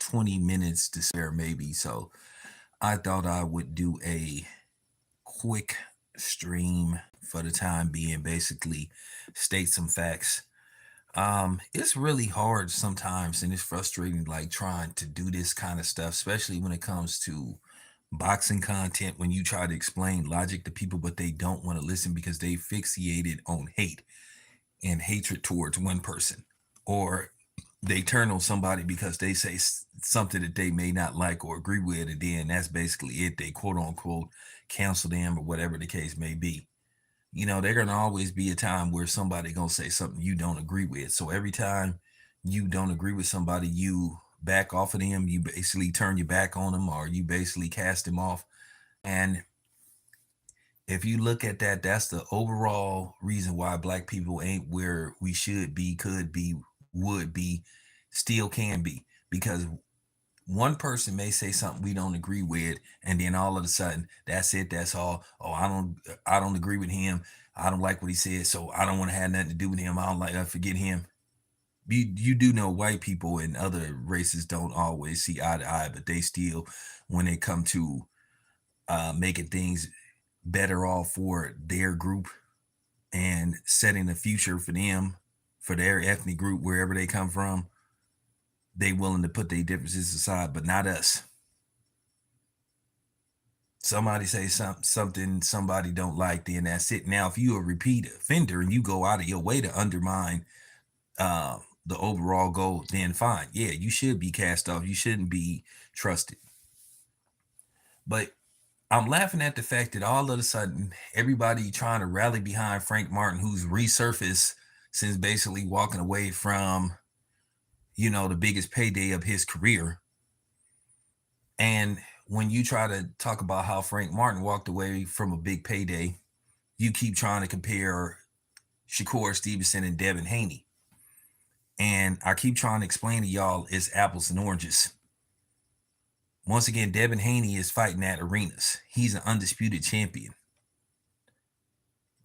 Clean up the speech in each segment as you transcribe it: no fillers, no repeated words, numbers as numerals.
20 minutes to spare, maybe. So I thought I would do a quick stream for the time being, basically state some facts. It's really hard sometimes and it's frustrating, like trying to do this kind of stuff, especially when it comes to boxing content, when you try to explain logic to people, but they don't want to listen because they fixated on hate and hatred towards one person, or they turn on somebody because they say something that they may not like or agree with, and then that's basically it. They quote unquote cancel them or whatever the case may be. They're gonna always be a time where somebody gonna say something you don't agree with. So every time you don't agree with somebody, you back off of them. You basically turn your back on them, or you basically cast them off. And if you look at that, that's the overall reason why black people ain't where we should be, could be, would be, still can be. Because one person may say something we don't agree with, and then all of a sudden, that's it, that's all. Oh, I don't agree with him. I don't like what he said, so I don't want to have nothing to do with him. I don't like, I forget him. You do know white people and other races don't always see eye to eye, but they still, when they come to making things better off for their group and setting a future for them, for their ethnic group, wherever they come from, they willing to put their differences aside, but not us. Somebody say something somebody don't like, then that's it. Now, if you a repeat offender and you go out of your way to undermine the overall goal, then fine. Yeah, you should be cast off. You shouldn't be trusted. But I'm laughing at the fact that all of a sudden everybody trying to rally behind Frank Martin, who's resurfaced since basically walking away from, the biggest payday of his career. And when you try to talk about how Frank Martin walked away from a big payday, you keep trying to compare Shakur Stevenson and Devin Haney. And I keep trying to explain to y'all it's apples and oranges. Once again, Devin Haney is fighting at arenas. He's an undisputed champion.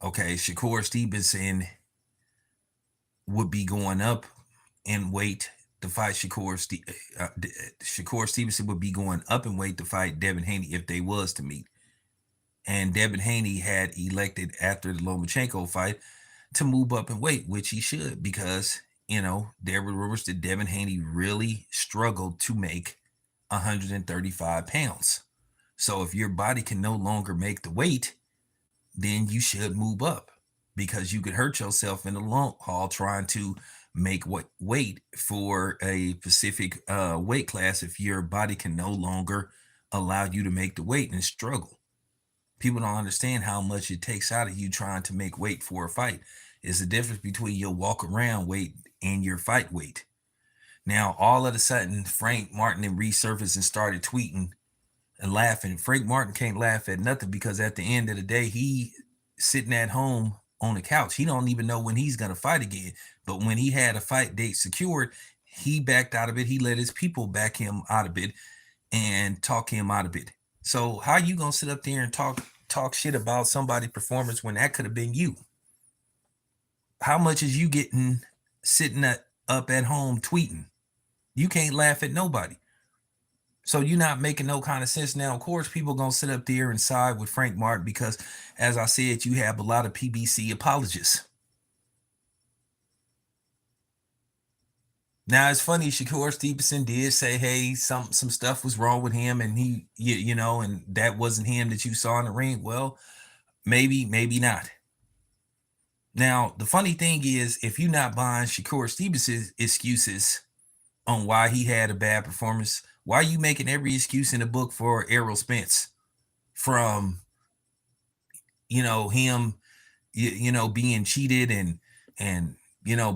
Okay, Shakur Stevenson would be going up in weight to fight Shakur Stevenson would be going up in weight to fight Devin Haney if they was to meet. And Devin Haney had elected after the Lomachenko fight to move up in weight, which he should, because, there were rumors that Devin Haney really struggled to make 135 pounds. So if your body can no longer make the weight, then you should move up, because you could hurt yourself in the long haul trying to make what weight for a specific weight class if your body can no longer allow you to make the weight and struggle. People don't understand how much it takes out of you trying to make weight for a fight. It's the difference between your walk around weight and your fight weight. Now, all of a sudden, Frank Martin and resurfaced and started tweeting and laughing. Frank Martin can't laugh at nothing, because at the end of the day, he sitting at home on the couch. He don't even know when he's going to fight again. But when he had a fight date secured, he backed out of it. He let his people back him out of it and talk him out of it. So how you going to sit up there and talk shit about somebody's performance when that could have been you? How much is you getting sitting up at home tweeting? You can't laugh at nobody. So you're not making no kind of sense. Now, of course, people going to sit up there and side with Frank Martin because, as I said, you have a lot of PBC apologists. Now, it's funny, Shakur Stevenson did say, hey, some stuff was wrong with him, and he, and that wasn't him that you saw in the ring. Well, maybe not. Now, the funny thing is, if you're not buying Shakur Stevenson's excuses on why he had a bad performance, why are you making every excuse in the book for Errol Spence? From, him, being cheated and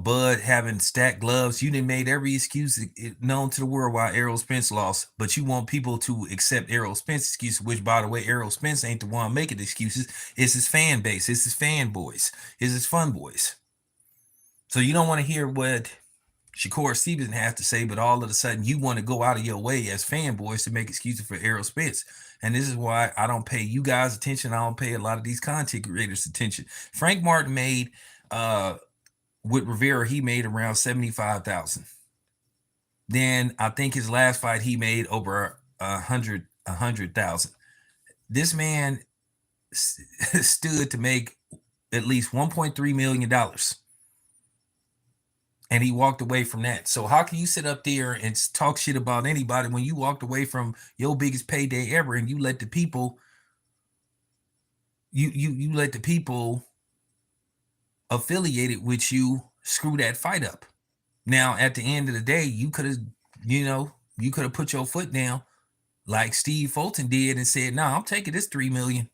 Bud having stacked gloves. You done made every excuse known to the world why Errol Spence lost, but you want people to accept Errol Spence's excuse, which, by the way, Errol Spence ain't the one making excuses. It's his fan base. It's his fanboys. It's his fun boys. So you don't want to hear what Shakur Stevenson has to say, but all of a sudden you want to go out of your way as fanboys to make excuses for Errol Spence. And this is why I don't pay you guys attention. I don't pay a lot of these content creators attention. Frank Martin made with Rivera, he made around $75,000. Then I think his last fight he made over 100,000. This man stood to make at least $1.3 million. And he walked away from that. So how can you sit up there and talk shit about anybody when you walked away from your biggest payday ever and you let the people you let the people affiliated with you screw that fight up? Now at the end of the day, you could have, you could have put your foot down like Steve Fulton did and said, "No, I'm taking this 3 million.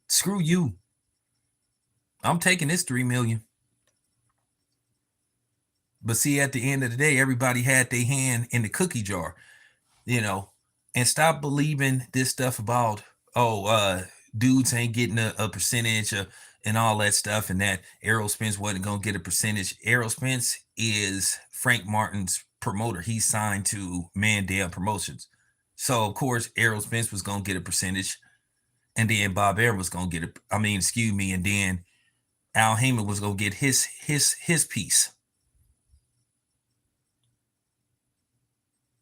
Screw you. I'm taking this 3 million." But see, at the end of the day, everybody had their hand in the cookie jar, and stop believing this stuff about, dudes ain't getting a percentage and all that stuff, and that Errol Spence wasn't going to get a percentage. Errol Spence is Frank Martin's promoter. He's signed to Mandel Promotions. So, of course, Errol Spence was going to get a percentage, and then Bob Arum was going to get and then Al Heyman was going to get his piece.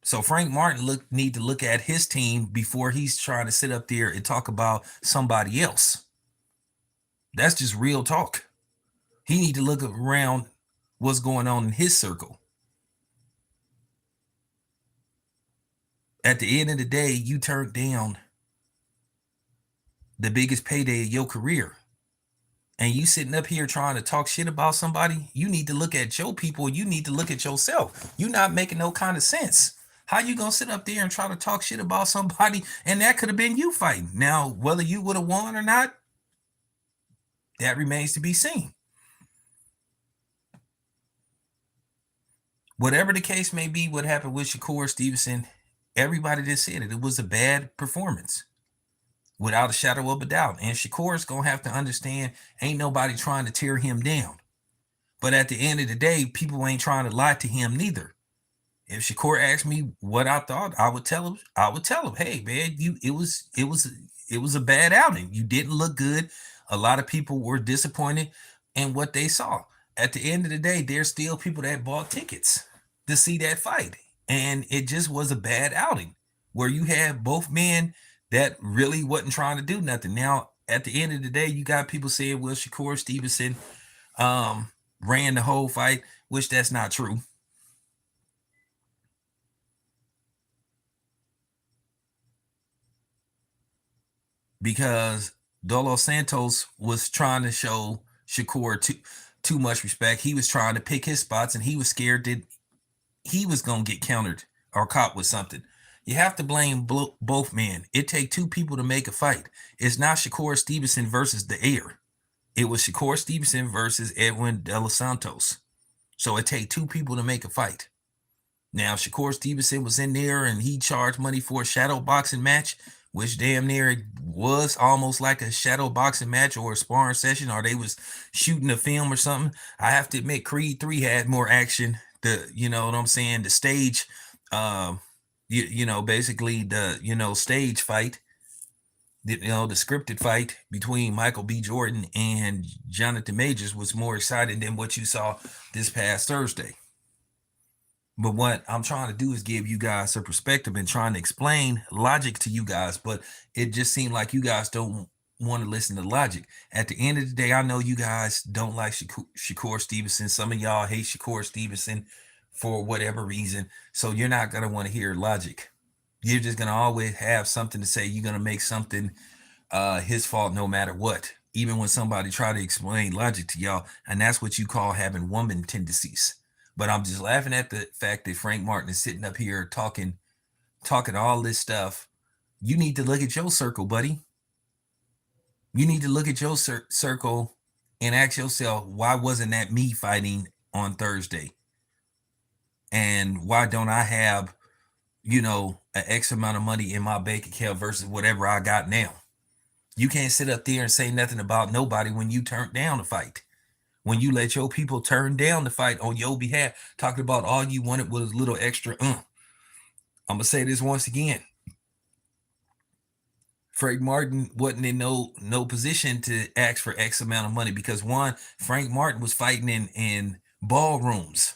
So Frank Martin need to look at his team before he's trying to sit up there and talk about somebody else. That's just real talk. He need to look around what's going on in his circle. At the end of the day, you turned down the biggest payday of your career. And you sitting up here trying to talk shit about somebody, you need to look at your people. You need to look at yourself. You're not making no kind of sense. How you gonna sit up there and try to talk shit about somebody, and that could have been you fighting? Now, whether you would have won or not, that remains to be seen. Whatever the case may be, what happened with Shakur Stevenson, everybody just said it. It was a bad performance, without a shadow of a doubt. And Shakur's gonna have to understand, ain't nobody trying to tear him down. But at the end of the day, people ain't trying to lie to him neither. If Shakur asked me what I thought, I would tell him, hey man, it was a bad outing. You didn't look good. A lot of people were disappointed in what they saw. At the end of the day, there's still people that bought tickets to see that fight. And it just was a bad outing where you had both men that really wasn't trying to do nothing. Now, at the end of the day, you got people saying, well, Shakur Stevenson ran the whole fight, which that's not true. Because Dolo Santos was trying to show Shakur too much respect. He was trying to pick his spots, and he was scared that he was going to get countered or caught with something. You have to blame both men. It takes two people to make a fight. It's not Shakur Stevenson versus the air. It was Shakur Stevenson versus Edwin De Los Santos. So it takes two people to make a fight. Now, Shakur Stevenson was in there and he charged money for a shadow boxing match, which damn near was almost like a shadow boxing match or a sparring session, or they was shooting a film or something. I have to admit, Creed 3 had more action. You know what I'm saying? The stage, basically the, stage fight, the scripted fight between Michael B. Jordan and Jonathan Majors was more exciting than what you saw this past Thursday. But what I'm trying to do is give you guys a perspective and trying to explain logic to you guys. But it just seemed like you guys don't want to listen to logic. At the end of the day, I know you guys don't like Shakur Stevenson. Some of y'all hate Shakur Stevenson for whatever reason. So you're not going to want to hear logic. You're just going to always have something to say. You're going to make something his fault no matter what. Even when somebody try to explain logic to y'all. And that's what you call having woman tendencies. But I'm just laughing at the fact that Frank Martin is sitting up here talking all this stuff. You need to look at your circle, buddy. You need to look at your circle and ask yourself, why wasn't that me fighting on Thursday? And why don't I have, an X amount of money in my bank account versus whatever I got now? You can't sit up there and say nothing about nobody when you turned down the fight. When you let your people turn down the fight on your behalf, talking about all you wanted was a little extra. I'm going to say this once again. Frank Martin wasn't in no position to ask for X amount of money because, one, Frank Martin was fighting in ballrooms,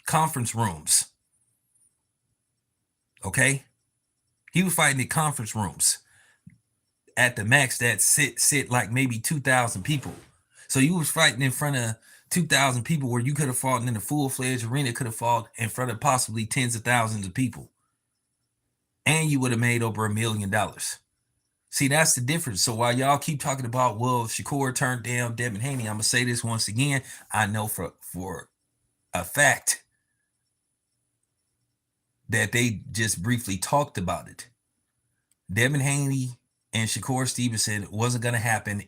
conference rooms. Okay, he was fighting in conference rooms at the max that sit like maybe 2,000 people. So you was fighting in front of 2,000 people where you could have fought in a full-fledged arena, could have fought in front of possibly tens of thousands of people, and you would have made over $1 million. See, that's the difference. So while y'all keep talking about, well, Shakur turned down Devin Haney, I'm gonna say this once again. I know for a fact that they just briefly talked about it. Devin Haney and Shakur Stevenson wasn't gonna happen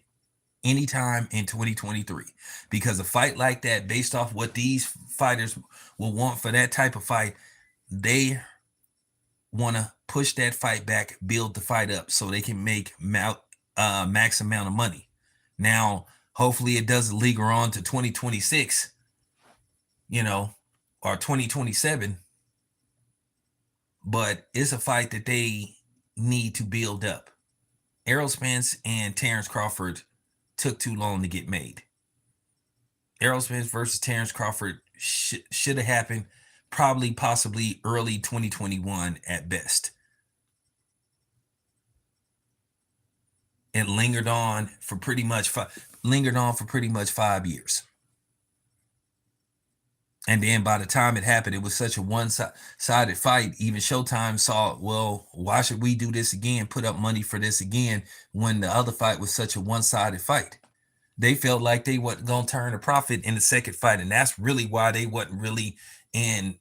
anytime in 2023, because a fight like that, based off what these fighters will want for that type of fight, they want to push that fight back, build the fight up so they can make max amount of money. Now, hopefully it doesn't linger on to 2026, or 2027, but it's a fight that they need to build up. Errol Spence and Terrence Crawford took too long to get made. Errol Spence versus Terrence Crawford should have happened possibly early 2021 at best. It lingered on for pretty much 5 years. And then by the time it happened, it was such a one-sided fight. Even Showtime saw, well, why should we do this again, put up money for this again, when the other fight was such a one-sided fight? They felt like they wasn't going to turn a profit in the second fight, and that's really why they wasn't really in,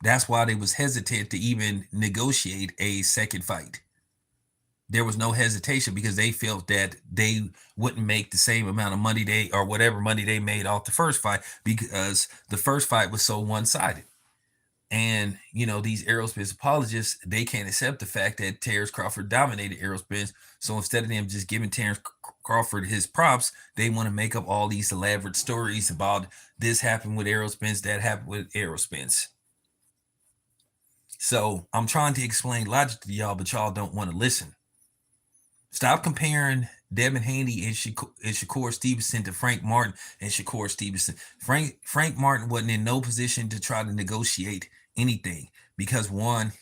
that's why they was hesitant to even negotiate a second fight. There was no hesitation because they felt that they wouldn't make the same amount of money or whatever money they made off the first fight, because the first fight was so one-sided. And, these Errol Spence apologists, they can't accept the fact that Terrence Crawford dominated Errol Spence. So instead of them just giving Terrence Crawford his props, they want to make up all these elaborate stories about this happened with Errol Spence, that happened with Errol Spence. So I'm trying to explain logic to y'all, but y'all don't want to listen. Stop comparing Devin Haney and Shakur Stevenson to Frank Martin and Shakur Stevenson. Frank Martin wasn't in no position to try to negotiate anything, because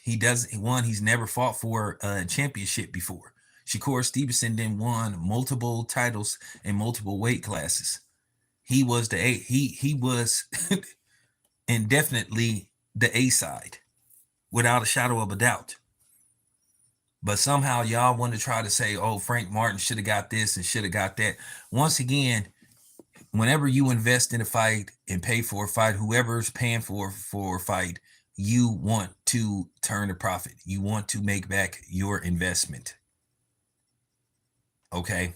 he's never fought for a championship before. Shakur Stevenson then won multiple titles in multiple weight classes. He was he was indefinitely the A side, without a shadow of a doubt. But somehow y'all want to try to say, oh, Frank Martin should have got this and should have got that. Once again, whenever you invest in a fight and pay for a fight, whoever's paying for a fight, you want to turn a profit. You want to make back your investment. Okay?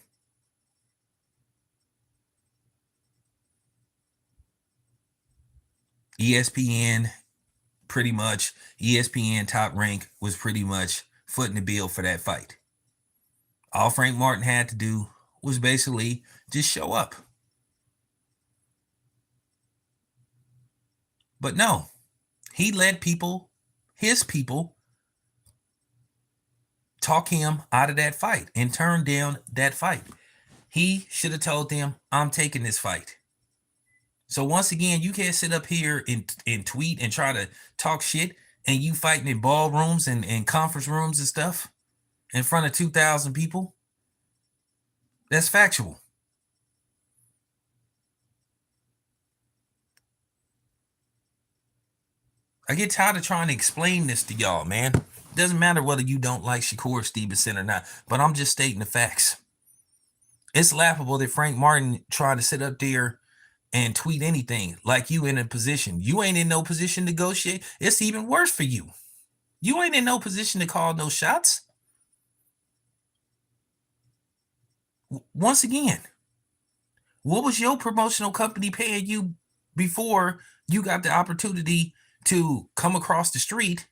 ESPN Top Rank was pretty much footing the bill for that fight. All Frank Martin had to do was basically just show up. But no, he let his people, talk him out of that fight and turn down that fight. He should have told them, I'm taking this fight. So once again, you can't sit up here and tweet and try to talk shit, and you fighting in ballrooms and conference rooms and stuff in front of 2,000 people. That's factual. I get tired of trying to explain this to y'all, man. It doesn't matter whether you don't like Shakur Stevenson or not, but I'm just stating the facts. It's laughable that Frank Martin tried to sit up there and tweet anything like you in a position. You ain't in no position to negotiate. It's even worse for you. You ain't in no position to call no shots. Once again, what was your promotional company paying you before you got the opportunity to come across the street?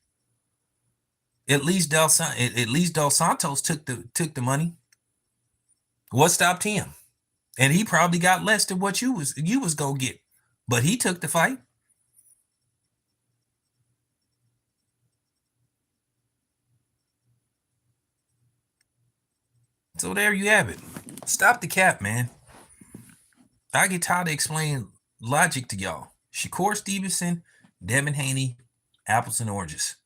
At least Dos Santos took the money. What stopped him? And he probably got less than what you was gonna get, but he took the fight. So there you have it. Stop the cap, man. I get tired of explaining logic to y'all. Shakur Stevenson, Devin Haney, apples and oranges.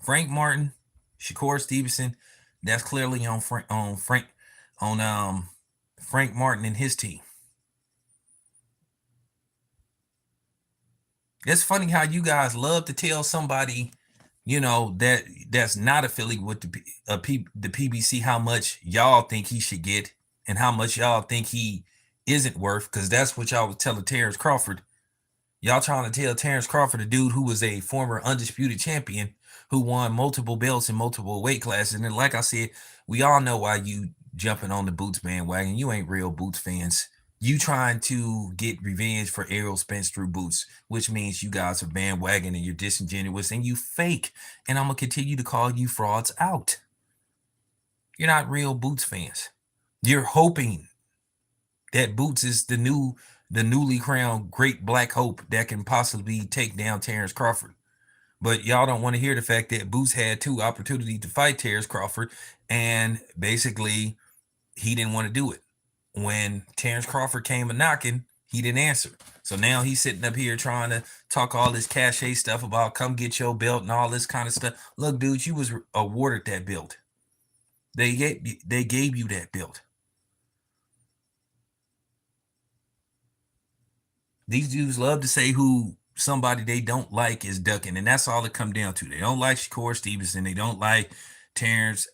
Frank Martin, Shakur Stevenson, that's clearly on Frank Martin and his team. It's funny how you guys love to tell somebody, that's not affiliated with the PBC how much y'all think he should get and how much y'all think he isn't worth, because that's what y'all was telling Terrence Crawford. Y'all trying to tell Terrence Crawford, a dude who was a former undisputed champion, who won multiple belts in multiple weight classes. And then, like I said, we all know why you jumping on the Boots bandwagon. You ain't real Boots fans. You trying to get revenge for Errol Spence through Boots, which means you guys are bandwagon and you're disingenuous and you fake. And I'm going to continue to call you frauds out. You're not real Boots fans. You're hoping that Boots is the newly crowned great black hope that can possibly take down Terrence Crawford. But y'all don't want to hear the fact that Boots had 2 opportunities to fight Terrence Crawford, and basically he didn't want to do it. When Terrence Crawford came a knocking, he didn't answer. So now he's sitting up here trying to talk all this cachet stuff about come get your belt and all this kind of stuff. Look, dude, you was awarded that belt. They gave you that belt. These dudes love to say who somebody they don't like is ducking, and that's all it come down to. They don't like Shakur Stevenson. They don't like Terrence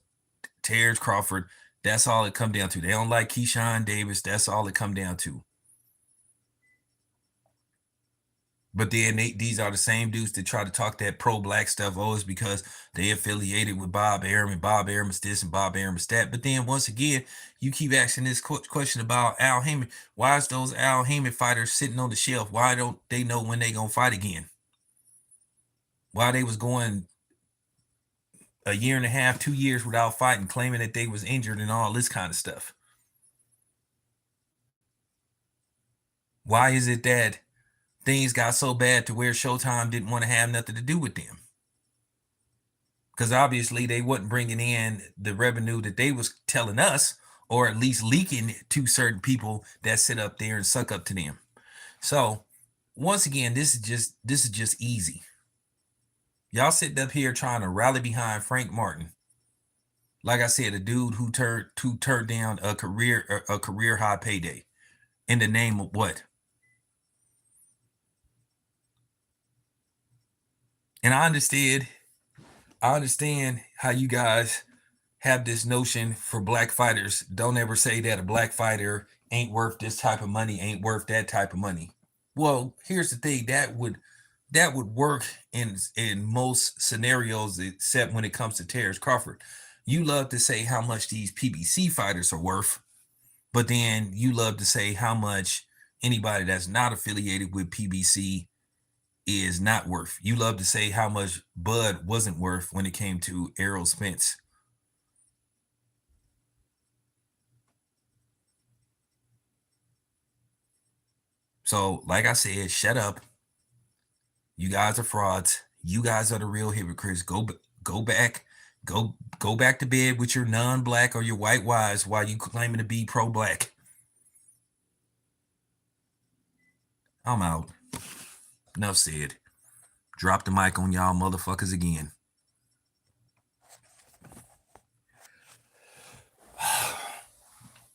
Crawford. That's all it come down to. They don't like Keyshawn Davis. That's all it come down to. But then these are the same dudes that try to talk that pro-black stuff. Oh, it's because they affiliated with Bob Arum, and Bob Arum is this and Bob Arum is that. But then once again, you keep asking this question about Al Haymon. Why is those Al Haymon fighters sitting on the shelf? Why don't they know when they gonna fight again? Why they was going a year and a half, 2 years without fighting, claiming that they was injured and all this kind of stuff? Why is it that things got so bad to where Showtime didn't want to have nothing to do with them? Because obviously they wasn't bringing in the revenue that they was telling us, or at least leaking to certain people that sit up there and suck up to them. So once again, this is just easy. Y'all sitting up here trying to rally behind Frank Martin. Like I said, a dude who turned down a career high payday in the name of what? And I understand how you guys have this notion for black fighters. Don't ever say that a black fighter ain't worth this type of money, ain't worth that type of money. Well, here's the thing, that would work in most scenarios, except when it comes to Terrence Crawford. You love to say how much these PBC fighters are worth, but then you love to say how much anybody that's not affiliated with PBC is not worth. You love to say how much Bud wasn't worth when it came to Errol Spence. So, like I said, shut up. You guys are frauds. You guys are the real hypocrites. Go back to bed with your non-black or your white wives while you claiming to be pro-black. I'm out. Enough said. Drop the mic on y'all motherfuckers again.